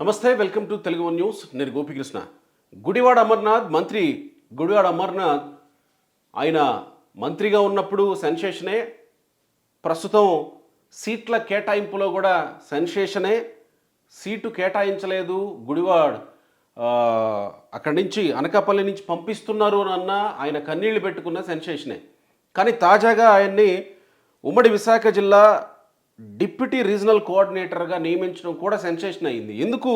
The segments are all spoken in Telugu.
నమస్తే, welcome to Telugu one news. నేను గోపికృష్ణ. గుడివాడ అమర్నాథ్ మంత్రి గుడివాడ అమర్నాథ్ ఆయన మంత్రిగా ఉన్నప్పుడు సెన్సేషనే, ప్రస్తుతం సీట్ల కేటాయింపులో కూడా సెన్సేషనే. సీటు కేటాయించలేదు గుడివాడ్, అక్కడి నుంచి అనకాపల్లి నుంచి పంపిస్తున్నారు అన్న ఆయన కన్నీళ్లు పెట్టుకున్న సెన్సేషనే. కానీ తాజాగా ఆయన్ని ఉమ్మడి విశాఖ జిల్లా డిప్యూటీ రీజనల్ కోఆర్డినేటర్గా నియమించడం కూడా సెన్సేషన్ అయింది. ఎందుకు?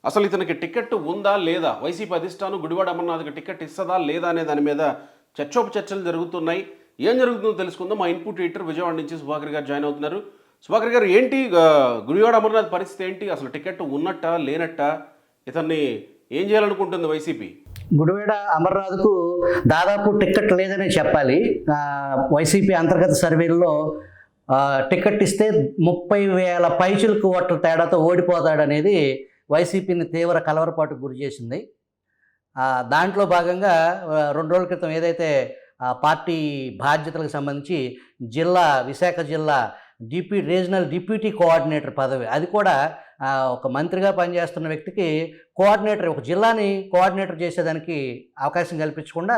అసలు ఇతనికి టికెట్ ఉందా లేదా, వైసీపీ అధిష్టానం గుడివాడ అమర్నాథ్కి టికెట్ ఇస్తుందా లేదా అనే దాని మీద చర్చోపచర్చలు జరుగుతున్నాయి. ఏం జరుగుతుందో తెలుసుకుందాం. మా ఇన్పుట్ ఎడిటర్ విజయవాడ నుంచి సుభాకర్ గారు జాయిన్ అవుతున్నారు. సుభాకర్ గారు, ఏంటి గుడివాడ అమర్నాథ్ పరిస్థితి ఏంటి? అసలు టికెట్ ఉన్నట్ట లేనట్ట? ఇతన్ని ఏం చేయాలనుకుంటుంది వైసీపీ? గుడివాడ అమర్నాథ్కు దాదాపు టికెట్ లేదనే చెప్పాలి. వైసీపీ అంతర్గత సర్వేల్లో టికెట్ ఇస్తే 30,000 పైచులకు ఓట్ల తేడాతో ఓడిపోతాడనేది వైసీపీని తీవ్ర కలవరపాటుకు గురి చేసింది. దాంట్లో భాగంగా 2 రోజుల క్రితం ఏదైతే పార్టీ బాధ్యతలకు సంబంధించి విశాఖ జిల్లా రీజనల్ డిప్యూటీ కోఆర్డినేటర్ పదవి, అది కూడా ఒక మంత్రిగా పనిచేస్తున్న వ్యక్తికి కోఆర్డినేటర్, ఒక జిల్లాని కోఆర్డినేటర్ చేసేదానికి అవకాశం కల్పించకుండా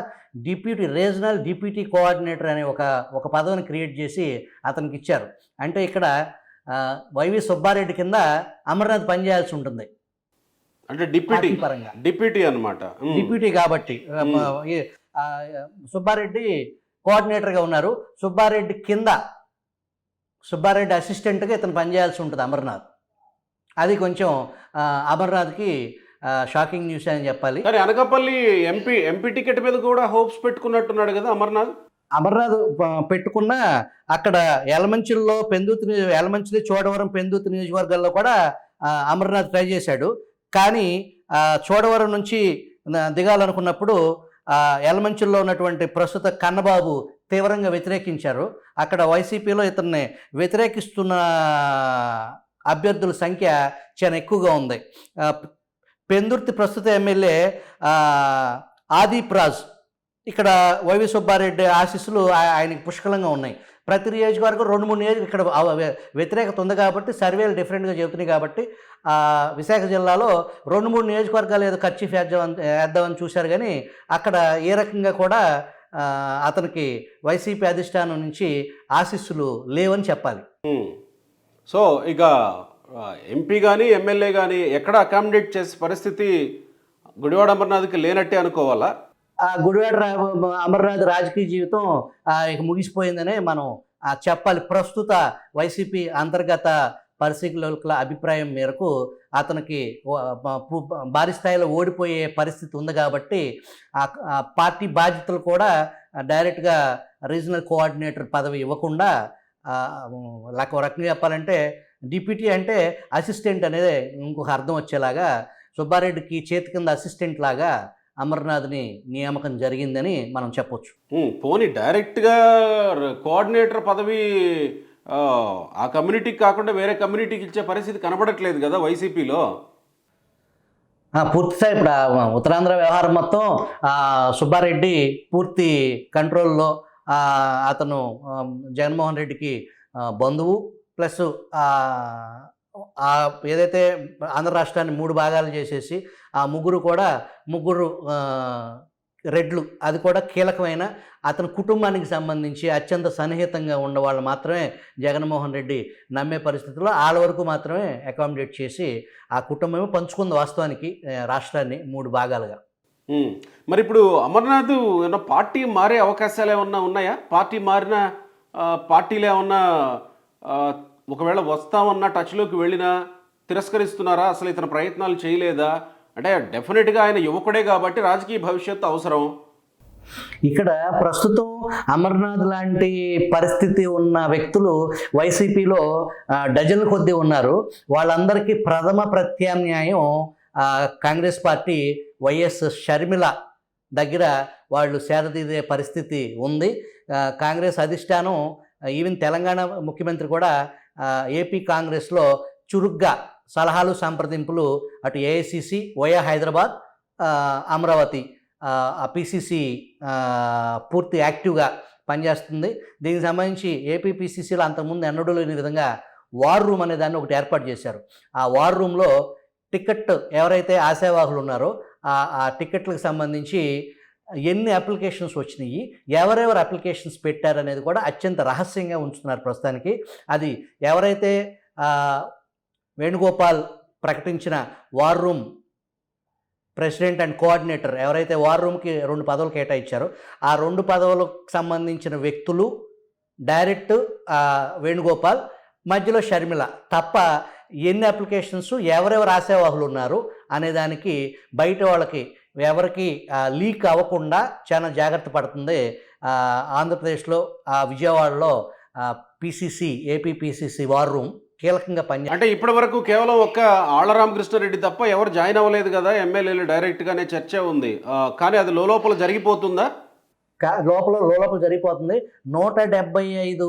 రీజనల్ డిప్యూటీ కోఆర్డినేటర్ అనే ఒక పదవిని క్రియేట్ చేసి అతనికి ఇచ్చారు. అంటే ఇక్కడ వైవి సుబ్బారెడ్డి కింద అమర్నాథ్ పనిచేయాల్సి ఉంటుంది. అంటే డిప్యూటీ అన్నమాట. డిప్యూటీ కాబట్టి సుబ్బారెడ్డి కోఆర్డినేటర్గా ఉన్నారు. సుబ్బారెడ్డి అసిస్టెంట్గా ఇతను పనిచేయాల్సి ఉంటుంది అమర్నాథ్. అది కొంచెం అమర్నాథ్కి షాకింగ్ న్యూస్ అని చెప్పాలి. కానీ అనకాపల్లి ఎంపీ టికెట్ మీద కూడా హోప్స్ పెట్టుకున్నట్టున్నాడు కదా అమర్నాథ్ పెట్టుకున్న అక్కడ యలమంచిలి, చోడవరం, పెందుర్తి నియోజకవర్గాల్లో కూడా అమర్నాథ్ ట్రై చేశాడు. కానీ చోడవరం నుంచి దిగాలనుకున్నప్పుడు యలమంచిల్లో ఉన్నటువంటి ప్రస్తుత కన్నబాబు తీవ్రంగా వ్యతిరేకించారు. అక్కడ వైసీపీలో ఇతన్ని వ్యతిరేకిస్తున్న అభ్యర్థుల సంఖ్య చాలా ఎక్కువగా ఉంది. పెందుర్తి ప్రస్తుత ఎమ్మెల్యే ఆదిప్ రాజ్, ఇక్కడ వైవి సుబ్బారెడ్డి ఆశీస్సులు ఆయనకి పుష్కలంగా ఉన్నాయి. ప్రతి నియోజకవర్గం 2-3 నియోజకవర్గం ఇక్కడ వ్యతిరేకత ఉంది కాబట్టి, సర్వేలు డిఫరెంట్గా చెబుతున్నాయి కాబట్టి విశాఖ జిల్లాలో 2-3 నియోజకవర్గాలు ఏదో ఖర్చు వేద్దామని చూశారు. కానీ అక్కడ ఏ రకంగా కూడా అతనికి వైసీపీ అధిష్టానం నుంచి ఆశీస్సులు లేవని చెప్పాలి. సో ఇక ఎంపీ కానీ ఎమ్మెల్యే కానీ ఎక్కడ అకామిడేట్ చేసే పరిస్థితి గుడివాడ అమర్నాథ్కి లేనట్టే అనుకోవాలా? గుడివాడ అమర్నాథ్ రాజకీయ జీవితం ఇక ముగిసిపోయిందనే మనం చెప్పాలి. ప్రస్తుత వైసీపీ అంతర్గత పరిశీలకుల అభిప్రాయం మేరకు అతనికి భారీ స్థాయిలో ఓడిపోయే పరిస్థితి ఉంది కాబట్టి పార్టీ బాధ్యతలు కూడా డైరెక్ట్గా రీజనల్ కోఆర్డినేటర్ పదవి ఇవ్వకుండా, ఒక రకంగా చెప్పాలంటే డిప్యూటీ అంటే అసిస్టెంట్ అనేది ఇంకొక అర్థం వచ్చేలాగా సుబ్బారెడ్డికి చేతి కింద అసిస్టెంట్ లాగా అమర్నాథ్ని నియామకం జరిగిందని మనం చెప్పొచ్చు. పోనీ డైరెక్ట్గా కోఆర్డినేటర్ పదవి ఆ కమ్యూనిటీకి కాకుండా వేరే కమ్యూనిటీకి ఇచ్చే పరిస్థితి కనబడట్లేదు కదా వైసీపీలో. పూర్తిగా ఇప్పుడు ఉత్తరాంధ్ర వ్యవహారం మొత్తం సుబ్బారెడ్డి పూర్తి కంట్రోల్లో. అతను జగన్మోహన్ రెడ్డికి బంధువు, ప్లస్ ఏదైతే ఆంధ్ర రాష్ట్రాన్ని 3 భాగాలు చేసేసి ఆ ముగ్గురు రెడ్లు, అది కూడా కీలకమైన అతని కుటుంబానికి సంబంధించి అత్యంత సన్నిహితంగా ఉన్నవాళ్ళు మాత్రమే జగన్మోహన్ రెడ్డి నమ్మే పరిస్థితుల్లో వాళ్ళ వరకు మాత్రమే అకామిడేట్ చేసి ఆ కుటుంబమే పంచుకుంది వాస్తవానికి రాష్ట్రాన్ని 3 భాగాలుగా. మరి ఇప్పుడు అమర్నాథ్ ఏమన్నా పార్టీ మారే అవకాశాలు ఏమన్నా ఉన్నాయా? పార్టీ మారిన పార్టీలు ఏమన్నా ఒకవేళ వస్తామన్నా టచ్లోకి వెళ్ళినా తిరస్కరిస్తున్నారా? అసలు ఇతను ప్రయత్నాలు చేయలేదా? అంటే డెఫినెట్గా ఆయన యువకుడే కాబట్టి రాజకీయ భవిష్యత్తు అవసరం. ఇక్కడ ప్రస్తుతం అమర్నాథ్ లాంటి పరిస్థితి ఉన్న వ్యక్తులు వైసీపీలో డజన్ల కొద్దీ ఉన్నారు. వాళ్ళందరికీ ప్రథమ ప్రత్యామ్నాయం కాంగ్రెస్ పార్టీ వైఎస్ షర్మిల దగ్గర వాళ్ళు సేదతీదే పరిస్థితి ఉంది. కాంగ్రెస్ అధిష్టానం, ఈవెన్ తెలంగాణ ముఖ్యమంత్రి కూడా ఏపీ కాంగ్రెస్లో చురుగ్గా సలహాలు సంప్రదింపులు, అటు AICC via Hyderabad, Amaravati PCC పూర్తి యాక్టివ్గా పనిచేస్తుంది. దీనికి సంబంధించి ఏపీ పిసిసిలో అంతకుముందు ఎన్నడూ లేని విధంగా వార్ రూమ్ అనే దాన్ని ఒకటి ఏర్పాటు చేశారు. ఆ వార్ రూమ్లో టికెట్ ఎవరైతే ఆశావాహులు ఉన్నారో ఆ టికెట్లకు సంబంధించి ఎన్ని అప్లికేషన్స్ వచ్చినాయి, ఎవరెవరు అప్లికేషన్స్ పెట్టారనేది కూడా అత్యంత రహస్యంగా ఉంచుతున్నారు ప్రస్తుతానికి. అది ఎవరైతే వేణుగోపాల్ ప్రకటించిన war room president and coordinator ఎవరైతే వార్ రూమ్కి 2 పదవులు కేటాయించారో ఆ 2 పదవులకు సంబంధించిన వ్యక్తులు డైరెక్ట్ వేణుగోపాల్, మధ్యలో షర్మిల తప్ప ఎన్ని అప్లికేషన్స్ ఎవరెవరు ఆశావాహులు ఉన్నారు అనేదానికి బయట వాళ్ళకి ఎవరికి లీక్ అవ్వకుండా చాలా జాగ్రత్త పడుతుంది ఆంధ్రప్రదేశ్లో విజయవాడలో ఏపీ పిసిసి వార్ రూమ్ కీలకంగా అంటే ఇప్పటి వరకు కేవలం ఒక్క ఆళ్ల రామకృష్ణారెడ్డి తప్ప ఎవరు జాయిన్ అవ్వలేదు కదా, ఎమ్మెల్యేలు డైరెక్ట్గానే చర్చ ఉంది. కానీ అది లోపల జరిగిపోతుందా? లోపల జరిగిపోతుంది. 175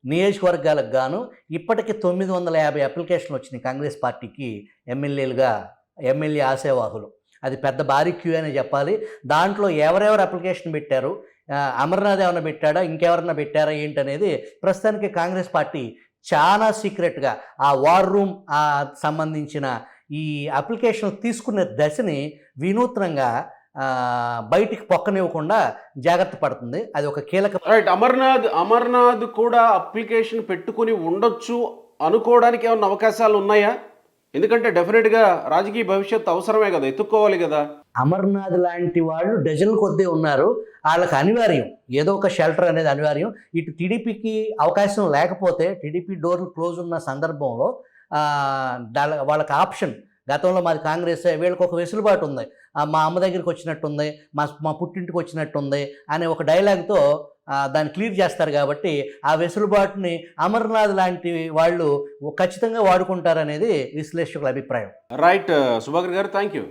నియోజకవర్గాలకు గాను ఇప్పటికి 950 అప్లికేషన్లు వచ్చినాయి కాంగ్రెస్ పార్టీకి ఎమ్మెల్యే ఆశావాహులు. అది పెద్ద భారీ క్యూ అనే చెప్పాలి. దాంట్లో ఎవరెవరు అప్లికేషన్ పెట్టారు, అమర్నాథ్ ఏమైనా పెట్టాడా, ఇంకెవరన్నా పెట్టారా ఏంటనేది ప్రస్తుతానికి కాంగ్రెస్ పార్టీ చాలా సీక్రెట్గా ఆ వార్ రూమ్ సంబంధించిన ఈ అప్లికేషన్ తీసుకునే దశని వినూత్నంగా బయటికి పొక్కనివ్వకుండా జాగ్రత్త పడుతుంది. అది ఒక కీలక. రైట్. అమర్నాథ్ కూడా అప్లికేషన్ పెట్టుకుని ఉండొచ్చు అనుకోవడానికి ఏమన్నా అవకాశాలు ఉన్నాయా? ఎందుకంటే డెఫినెట్గా రాజకీయ భవిష్యత్తు అవసరమే కదా, ఎత్తుక్కోవాలి కదా. అమర్నాథ్ లాంటి వాళ్ళు డజన్ల కొద్దీ ఉన్నారు. వాళ్ళకి అనివార్యం, ఏదో ఒక షెల్టర్ అనేది అనివార్యం. ఇటు టీడీపీకి అవకాశం లేకపోతే, టీడీపీ డోర్లు క్లోజ్ ఉన్న సందర్భంలో వాళ్ళకి ఆప్షన్, గతంలో మాది కాంగ్రెస్, వీళ్ళకి ఒక వెసులుబాటు ఉంది, మా అమ్మ దగ్గరికి వచ్చినట్టుంది, మా పుట్టింటికి వచ్చినట్టుంది అనే ఒక డైలాగ్తో దాన్ని క్లియర్ చేస్తారు. కాబట్టి ఆ వెసులుబాటుని అమర్నాథ్ లాంటి వాళ్ళు ఖచ్చితంగా వాడుకుంటారనేది విశ్లేషకుల అభిప్రాయం. రైట్ సుభాకర్ గారు, థ్యాంక్ యూ.